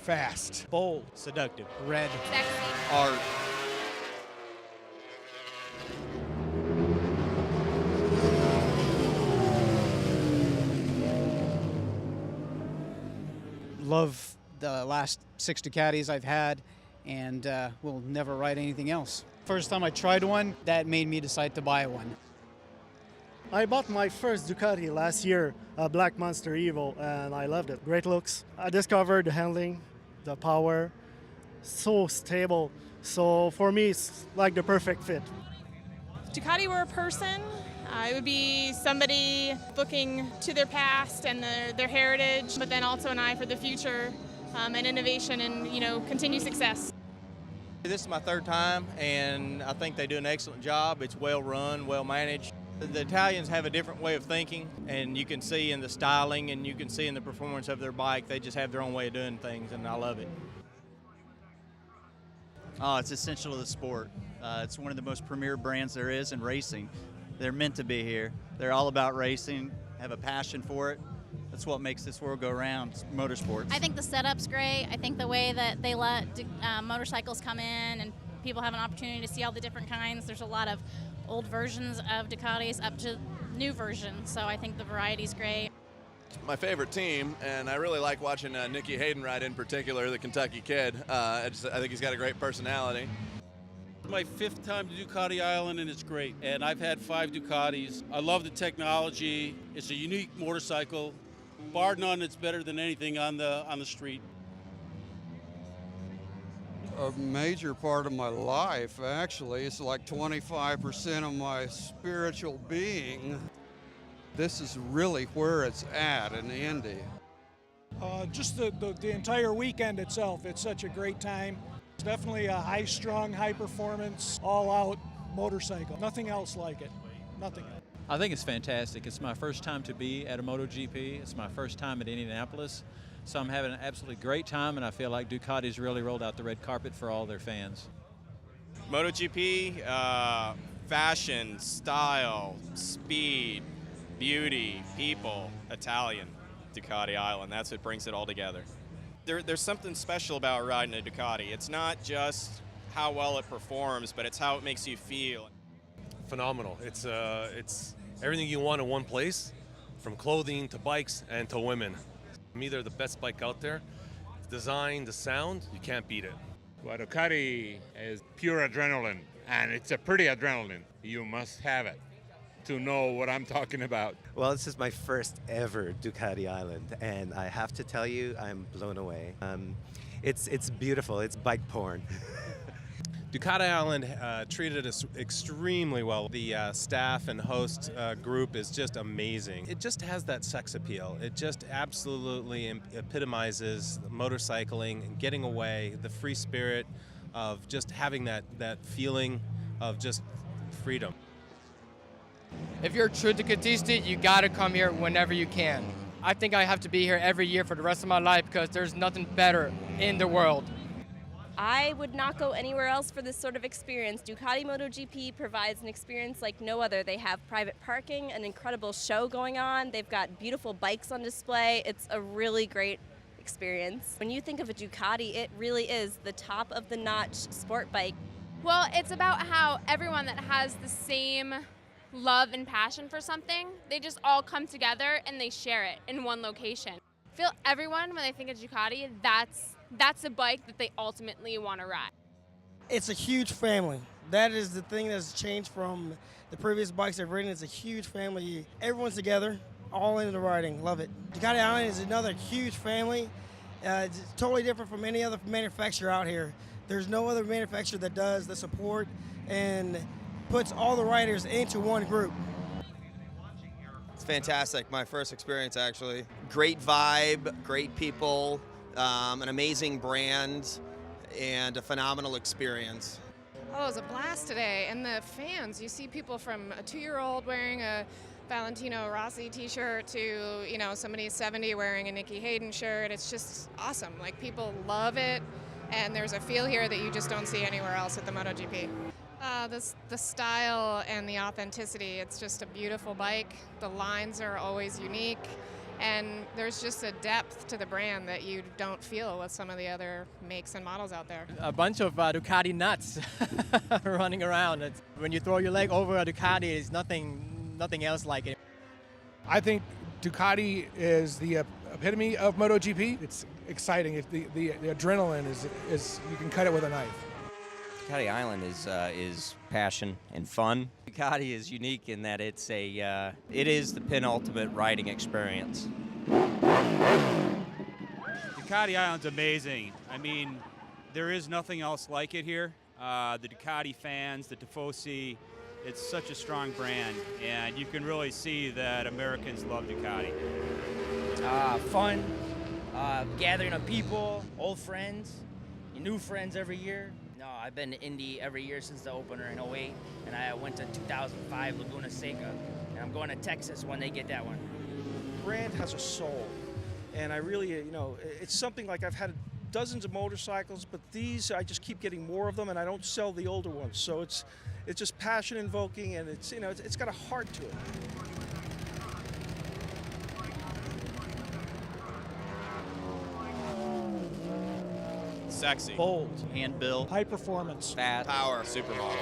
Fast. Bold. Seductive. Red. Sexy. Art. Love the last 6 Ducatis I've had, and will never ride anything else. First time I tried one, that made me decide to buy one. I bought my first Ducati last year, a Black Monster Evo, and I loved it. Great looks. I discovered the handling, the power, so stable. So for me, it's like the perfect fit. If Ducati were a person, it would be somebody looking to their past and their heritage, but then also an eye for the future and innovation and, continued success. This is my third time, and I think they do an excellent job. It's well run, well managed. The Italians have a different way of thinking, and you can see in the styling and you can see in the performance of their bike. They just have their own way of doing things, and I love it. Oh, it's essential to the sport. It's one of the most premier brands there is in racing. They're meant to be here. They're all about racing, have a passion for it. That's what makes this world go round, it's motorsports. I think the setup's great. I think the way that they let motorcycles come in and people have an opportunity to see all the different kinds. There's a lot of old versions of Ducatis up to new versions, so I think the variety's great. My favorite team, and I really like watching Nicky Hayden ride in particular, the Kentucky kid. I think he's got a great personality. My 5th time to Ducati Island, and it's great. And I've had 5 Ducatis. I love the technology. It's a unique motorcycle. Bar none, it's better than anything on the street. A major part of my life, actually. It's like 25% of my spiritual being. This is really where it's at in Indy. Just the entire weekend itself, it's such a great time. It's definitely a high-strung, high-performance, all-out motorcycle. Nothing else like it. Nothing else. I think it's fantastic. It's my first time to be at a MotoGP. It's my first time at Indianapolis. So I'm having an absolutely great time, and I feel like Ducati's really rolled out the red carpet for all their fans. MotoGP, fashion, style, speed, beauty, people, Italian, Ducati Island. That's what brings it all together. There's something special about riding a Ducati. It's not just how well it performs, but it's how it makes you feel. Phenomenal. It's everything you want in one place, from clothing to bikes and to women. To me, they're the best bike out there. The design, the sound, you can't beat it. Well, Ducati is pure adrenaline, and it's a pretty adrenaline. You must have it to know what I'm talking about. Well, this is my first ever Ducati Island, and I have to tell you, I'm blown away. It's beautiful. It's bike porn. Ducati Island treated us extremely well. The staff and host group is just amazing. It just has that sex appeal. It just absolutely epitomizes motorcycling and getting away, the free spirit of just having that feeling of just freedom. If you're a true Ducatisti, you gotta come here whenever you can. I think I have to be here every year for the rest of my life because there's nothing better in the world. I would not go anywhere else for this sort of experience. Ducati MotoGP provides an experience like no other. They have private parking, an incredible show going on. They've got beautiful bikes on display. It's a really great experience. When you think of a Ducati, it really is the top of the notch sport bike. Well, it's about how everyone that has the same love and passion for something, they just all come together and they share it in one location. I feel everyone, when they think of Ducati, that's a bike that they ultimately want to ride. It's a huge family. That is the thing that's changed from the previous bikes I've ridden. It's a huge family. Everyone's together, all into the riding. Love it. Ducati Island is another huge family. It's totally different from any other manufacturer out here. There's no other manufacturer that does the support and puts all the riders into one group. It's fantastic. My first experience, actually. Great vibe, great people, an amazing brand, and a phenomenal experience. Oh, it was a blast today. And the fans, you see people from a 2-year-old wearing a Valentino Rossi t-shirt to, somebody 70 wearing a Nicky Hayden shirt. It's just awesome. Like, people love it, and there's a feel here that you just don't see anywhere else at the MotoGP. The style and the authenticity, it's just a beautiful bike. The lines are always unique, And there's just a depth to the brand that you don't feel with some of the other makes and models out there. A bunch of Ducati nuts running around. When you throw your leg over a Ducati, there's nothing else like it. I think Ducati is the epitome of MotoGP. It's exciting. The adrenaline is you can cut it with a knife. Ducati Island is passion and fun. Ducati is unique in that it is the penultimate riding experience. Ducati Island's amazing. I mean, there is nothing else like it here. The Ducati fans, the Tifosi, it's such a strong brand, and you can really see that Americans love Ducati. Fun, gathering of people, old friends, new friends every year. No, I've been to Indy every year since the opener in 08, and I went to 2005 Laguna Seca, and I'm going to Texas when they get that one. Brand has a soul, and I really, it's something like I've had dozens of motorcycles, but these, I just keep getting more of them, and I don't sell the older ones, so it's just passion invoking, and it's got a heart to it. Sexy. Bold. Hand built. High performance. Fast. Power. Supermodel.